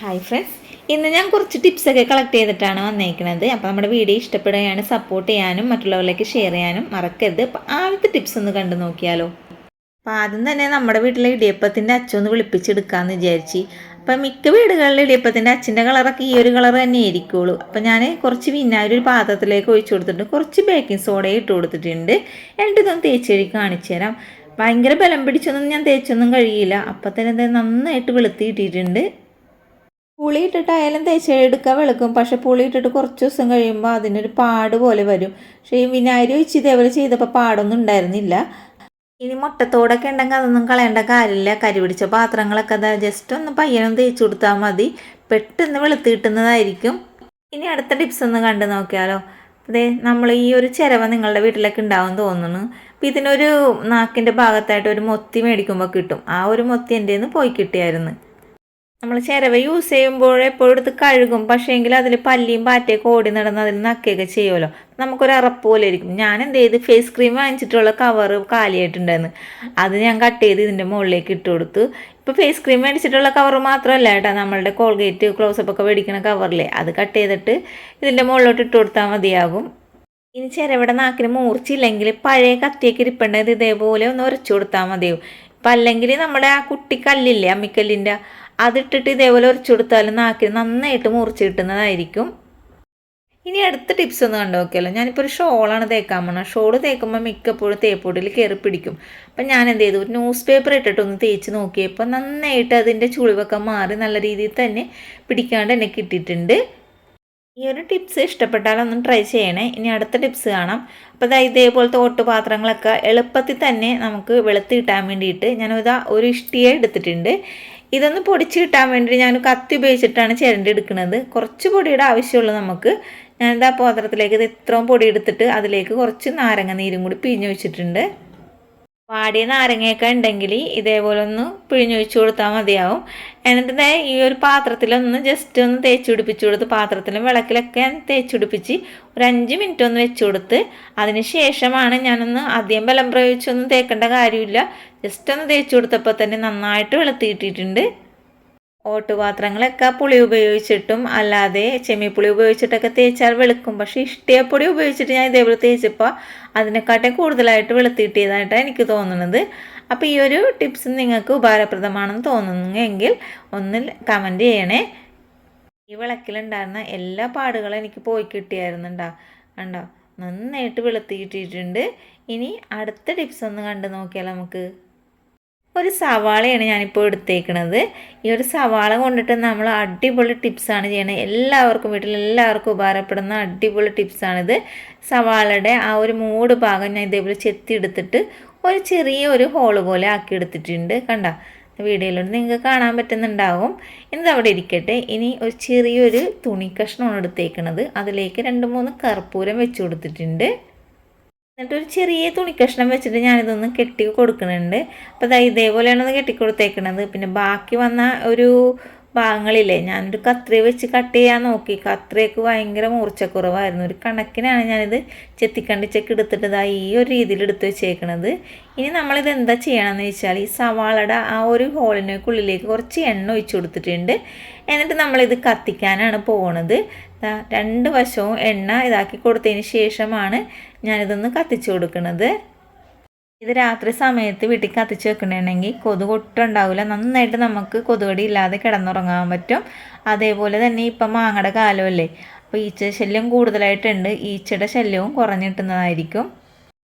Hi friends, ഇന്ന് ഞാൻ കുറച്ച് ടിപ്സൊക്കെ കളക്ട് ചെയ്തിട്ടാണ് വന്നേക്കുന്നത്. അപ്പോൾ നമ്മുടെ വീഡിയോ ഇഷ്ടപ്പെടുകയാണ്, സപ്പോർട്ട് ചെയ്യാനും മറ്റുള്ളവരിലേക്ക് ഷെയർ ചെയ്യാനും മറക്കരുത്. അപ്പോൾ ആദ്യത്തെ ടിപ്സ് ഒന്ന് കണ്ടു നോക്കിയാലോ. അപ്പോൾ ആദ്യം തന്നെ നമ്മുടെ വീട്ടിലെ ഇടിയപ്പത്തിൻ്റെ അച്ചൊന്ന് വിളിപ്പിച്ചെടുക്കാമെന്ന് വിചാരിച്ച്. അപ്പം മിക്ക വീടുകളിൽ ഇടിയപ്പത്തിൻ്റെ അച്ഛൻ്റെ കളറൊക്കെ ഈ ഒരു കളർ തന്നെ ആയിരിക്കുള്ളൂ. അപ്പോൾ ഞാൻ കുറച്ച് വിനാഗിരി ഒരു പാത്രത്തിലേക്ക് ഒഴിച്ചു കൊടുത്തിട്ടുണ്ട്, കുറച്ച് ബേക്കിംഗ് സോഡയും ഇട്ട് കൊടുത്തിട്ടുണ്ട്. എന്നിട്ട് ഇതൊന്ന് തേച്ച് കഴുകി കാണിച്ചു തരാം. ഭയങ്കര ബലം പിടിച്ചൊന്നും ഞാൻ തേച്ചൊന്നും കഴിയില്ല. അപ്പം തന്നെ നന്നായിട്ട് വെളുത്തി ഇട്ടിട്ടുണ്ട്. പുളി ഇട്ടിട്ടായാലും തേച്ചെടുക്കാൻ വെളുക്കും, പക്ഷെ പുളി ഇട്ടിട്ട് കുറച്ച് ദിവസം കഴിയുമ്പോൾ അതിനൊരു പാട് പോലെ വരും. പക്ഷേ ഈ വിനാഗിരി ഒഴിച്ച് ഇതേപോലെ ചെയ്തപ്പോൾ പാടൊന്നും ഉണ്ടായിരുന്നില്ല. ഇനി മുട്ടത്തോടൊക്കെ ഉണ്ടെങ്കിൽ അതൊന്നും കളയേണ്ട കാര്യമില്ല. കരി പിടിച്ച പാത്രങ്ങളൊക്കെ അതാ ജസ്റ്റ് ഒന്ന് പയ്യനും തേച്ച് കൊടുത്താൽ മതി, പെട്ടെന്ന് വെളുത്ത് കിട്ടുന്നതായിരിക്കും. ഇനി അടുത്ത ടിപ്സ് ഒന്ന് കണ്ടു നോക്കിയാലോ. അതെ, നമ്മൾ ഈ ഒരു ചിരവ നിങ്ങളുടെ വീട്ടിലൊക്കെ ഉണ്ടാവും തോന്നുന്നു. അപ്പം ഇതിനൊരു നാക്കിൻ്റെ ഭാഗത്തായിട്ട് ഒരു മൊത്തി മേടിക്കുമ്പോൾ കിട്ടും. ആ ഒരു മൊത്തി എൻ്റെ നിന്ന് പോയി കിട്ടിയായിരുന്നു. നമ്മൾ ചിരവ യൂസ് ചെയ്യുമ്പോൾ എപ്പോഴും എടുത്ത് കഴുകും, പക്ഷേ എങ്കിൽ അതിൽ പല്ലിയും പാറ്റയൊക്കെ ഓടി നടന്ന് അതിൽ നക്കുകയൊക്കെ ചെയ്യുമല്ലോ. നമുക്കൊരു അറപ്പ് പോലെ ഇരിക്കും. ഞാൻ എന്ത് ചെയ്ത് ഫേസ് ക്രീം വാങ്ങിച്ചിട്ടുള്ള കവറ് കാലിയായിട്ടുണ്ടായിരുന്നു, അത് ഞാൻ കട്ട് ചെയ്ത് ഇതിൻ്റെ മുകളിലേക്ക് ഇട്ട് കൊടുത്തു. ഇപ്പോൾ ഫേസ് ക്രീം മേടിച്ചിട്ടുള്ള കവർ മാത്രമല്ല കേട്ടോ, നമ്മളുടെ കോൾഗേറ്റ് ക്ലോസപ്പ് ഒക്കെ മേടിക്കുന്ന കവറില്ലേ, അത് കട്ട് ചെയ്തിട്ട് ഇതിൻ്റെ മുകളിലോട്ട് ഇട്ട് കൊടുത്താൽ മതിയാകും. ഇനി ചിരവിടെ നാക്കിന് മൂർച്ചയില്ലെങ്കിൽ പഴയ കത്തിയൊക്കെ ഇരിപ്പുണ്ടെങ്കിൽ ഇതേപോലെ ഒന്ന് ഉരച്ചു കൊടുത്താൽ മതിയാവും. ഇപ്പം അല്ലെങ്കിൽ നമ്മുടെ ആ കുട്ടി കല്ലില്ലേ, അമ്മിക്കല്ലിൻ്റെ, അതിട്ടിട്ട് ഇതേപോലെ ഉരച്ചു കൊടുത്താലും നാക്കിന് നന്നായിട്ട് മുറിച്ച് കിട്ടുന്നതായിരിക്കും. ഇനി അടുത്ത ടിപ്സ് ഒന്ന് കണ്ടു നോക്കിയാലോ. ഞാനിപ്പോൾ ഒരു ഷോളാണ് തേക്കാൻ പോകണം. ഷോൾ തേക്കുമ്പോൾ മിക്കപ്പോഴും തേപ്പൊടിയിൽ കയറി പിടിക്കും. അപ്പം ഞാൻ എന്ത് ചെയ്തു, ഒരു ന്യൂസ് പേപ്പർ ഇട്ടിട്ടൊന്ന് തേച്ച് നോക്കിയപ്പോൾ നന്നായിട്ട് അതിൻ്റെ ചുളിവൊക്കെ മാറി നല്ല രീതിയിൽ തന്നെ പിടിക്കാണ്ട് എന്നെ കിട്ടിയിട്ടുണ്ട്. ഈ ഒരു ടിപ്സ് ഇഷ്ടപ്പെട്ടാലൊന്നും ട്രൈ ചെയ്യണേ. ഇനി അടുത്ത ടിപ്സ് കാണാം. അപ്പോൾ ഇതേപോലത്തെ ഓട്ടുപാത്രങ്ങളൊക്കെ എളുപ്പത്തിൽ തന്നെ നമുക്ക് വെളുത്ത് കിട്ടാൻ വേണ്ടിയിട്ട് ഞാനിതാ ഒരു ഇഷ്ടിക എടുത്തിട്ടുണ്ട്. ഇതൊന്ന് പൊടിച്ച് കിട്ടാൻ വേണ്ടി ഞാൻ കത്തി ഉപയോഗിച്ചിട്ടാണ് ചിരണ്ടി എടുക്കുന്നത്. കുറച്ച് പൊടിയുടെ ആവശ്യമുള്ളൂ നമുക്ക്. ഞാനിതാ പാത്രത്തിലേക്ക് ഇത് ഇത്രയും പൊടി എടുത്തിട്ട് അതിലേക്ക് കുറച്ച് നാരങ്ങ നീരും കൂടി പിഴിഞ്ഞൊഴിച്ചിട്ടുണ്ട്. വാടിയ നാരങ്ങയൊക്കെ ഉണ്ടെങ്കിൽ ഇതേപോലെ ഒന്ന് പിഴിഞ്ഞൊഴിച്ച് കൊടുത്താൽ മതിയാവും. എന്നിട്ട് ഈ ഒരു പാത്രത്തിലൊന്ന് ജസ്റ്റ് ഒന്ന് തേച്ച് പിടിപ്പിച്ച് കൊടുത്ത്, പാത്രത്തിലും വിളക്കിലൊക്കെ തേച്ച് പിടിപ്പിച്ച് ഒരു 5 മിനിറ്റ് ഒന്ന് വെച്ച് കൊടുത്ത് അതിന് ശേഷമാണ് ഞാനൊന്ന് അധികം ബലം പ്രയോഗിച്ചൊന്നും തേക്കേണ്ട കാര്യമില്ല. ജസ്റ്റ് ഒന്ന് തേച്ച് കൊടുത്തപ്പോൾ തന്നെ നന്നായിട്ട് വെളുത്ത് കിട്ടിയിട്ടുണ്ട്. ഓട്ടുപാത്രങ്ങളൊക്കെ പുളി ഉപയോഗിച്ചിട്ടും അല്ലാതെ ചെമ്മിപ്പുളി ഉപയോഗിച്ചിട്ടൊക്കെ തേച്ചാൽ വെളുക്കും, പക്ഷേ ഇഷ്ടികപ്പൊടി ഉപയോഗിച്ചിട്ട് ഞാൻ ഇതേപോലെ തേച്ചപ്പോൾ അതിനെക്കാട്ടും കൂടുതലായിട്ട് വെളുത്ത് കിട്ടിയതായിട്ടാണ് എനിക്ക് തോന്നുന്നത്. അപ്പോൾ ഈ ഒരു ടിപ്സ് നിങ്ങൾക്ക് ഉപകാരപ്രദമാണെന്ന് തോന്നുന്നെങ്കിൽ ഒന്ന് കമൻറ്റ് ചെയ്യണേ. ഈ വിളക്കിലുണ്ടായിരുന്ന എല്ലാ പാടുകളും എനിക്ക് പോയി കിട്ടിയായിരുന്നുണ്ടോ, കണ്ടോ, നന്നായിട്ട് വെളുത്ത് കിട്ടിയിട്ടുണ്ട്. ഇനി അടുത്ത ടിപ്സ് ഒന്ന് കണ്ടു നോക്കിയാൽ നമുക്ക്. ഒരു സവാളയാണ് ഞാനിപ്പോൾ എടുത്തേക്കുന്നത്. ഈ ഒരു സവാള കൊണ്ടിട്ട് നമ്മൾ അടിപൊളി ടിപ്സാണ് ചെയ്യണത്. എല്ലാവർക്കും വീട്ടിലെല്ലാവർക്കും ഉപകാരപ്പെടുന്ന അടിപൊളി ടിപ്സാണിത്. സവാളയുടെ ആ ഒരു മൂട് ഭാഗം ഞാൻ ഇതേപോലെ ചെത്തി എടുത്തിട്ട് ഒരു ചെറിയ ഹോള് പോലെ ആക്കി എടുത്തിട്ടുണ്ട്. കണ്ട വീഡിയോയിലൂടെ നിങ്ങൾക്ക് കാണാൻ പറ്റുന്നുണ്ടാവും. ഇതവിടെ ഇരിക്കട്ടെ. ഇനി ഒരു ചെറിയൊരു തുണി കഷ്ണമാണ് എടുത്തേക്കുന്നത്. അതിലേക്ക് 2-3 കർപ്പൂരം വെച്ച് കൊടുത്തിട്ടുണ്ട്. എന്നിട്ടൊരു ചെറിയ തുണി കഷ്ണം വെച്ചിട്ട് ഞാനിതൊന്ന് കെട്ടി കൊടുക്കുന്നുണ്ട്. അപ്പോൾ ഇതേപോലെയാണ് കെട്ടി കൊടുത്തേക്കുന്നത്. പിന്നെ ബാക്കി വന്ന ഒരു ഭാഗങ്ങളില്ലേ, ഞാനൊരു കത്രി വെച്ച് കട്ട് ചെയ്യാൻ നോക്കി. കത്രിയൊക്കെ ഭയങ്കര മൂർച്ചക്കുറവായിരുന്നു. ഒരു കണക്കിനാണ് ഞാനിത് ചെത്തിക്കണ്ടിച്ചൊക്കെ എടുത്തിട്ട് ഈ ഒരു രീതിയിൽ എടുത്ത് വെച്ചേക്കണത്. ഇനി നമ്മളിത് എന്താ ചെയ്യണമെന്ന് വെച്ചാൽ ഈ സവാളയുടെ ആ ഒരു ഹോളിനേക്കുള്ളിലേക്ക് കുറച്ച് എണ്ണ ഒഴിച്ചു കൊടുത്തിട്ടുണ്ട്. എന്നിട്ട് നമ്മളിത് കത്തിക്കാനാണ് പോകുന്നത്. 2 വശവും എണ്ണ ഇതാക്കി കൊടുത്തതിന് ശേഷമാണ് ഞാനിതൊന്ന് കത്തിച്ചു കൊടുക്കുന്നത്. ഇത് രാത്രി സമയത്ത് വീട്ടിൽ കത്തിച്ച് വെക്കണമെങ്കിൽ കൊതുക് ഒട്ടും ഉണ്ടാവില്ല. നന്നായിട്ട് നമുക്ക് കൊതുകടി ഇല്ലാതെ കിടന്നുറങ്ങാൻ പറ്റും. അതേപോലെ തന്നെ ഇപ്പം മാങ്ങയുടെ കാലമല്ലേ, അപ്പോൾ ഈച്ച ശല്യം കൂടുതലായിട്ടുണ്ട്. ഈച്ചയുടെ ശല്യവും കുറഞ്ഞിട്ടുന്നതായിരിക്കും.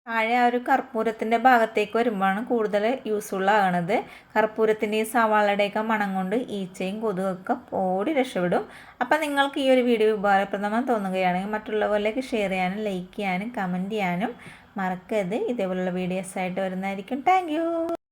താഴെ ആ ഒരു കർപ്പൂരത്തിൻ്റെ ഭാഗത്തേക്ക് വരുമ്പോഴാണ് കൂടുതൽ യൂസ്ഫുൾ ആകണത്. കർപ്പൂരത്തിൻ്റെയും സവാളയുടെയൊക്കെ മണം കൊണ്ട് ഈച്ചയും കൊതുകൊക്കെ ഓടി രക്ഷപ്പെടും. അപ്പം നിങ്ങൾക്ക് ഈ ഒരു വീഡിയോ ഉപകാരപ്രദമായി തോന്നുകയാണെങ്കിൽ മറ്റുള്ളവരിലേക്ക് ഷെയർ ചെയ്യാനും ലൈക്ക് ചെയ്യാനും കമൻറ്റ് ചെയ്യാനും മറക്കരുത്. ഇതേപോലുള്ള വീഡിയോസായിട്ട് വരുന്നതായിരിക്കും. Thank you.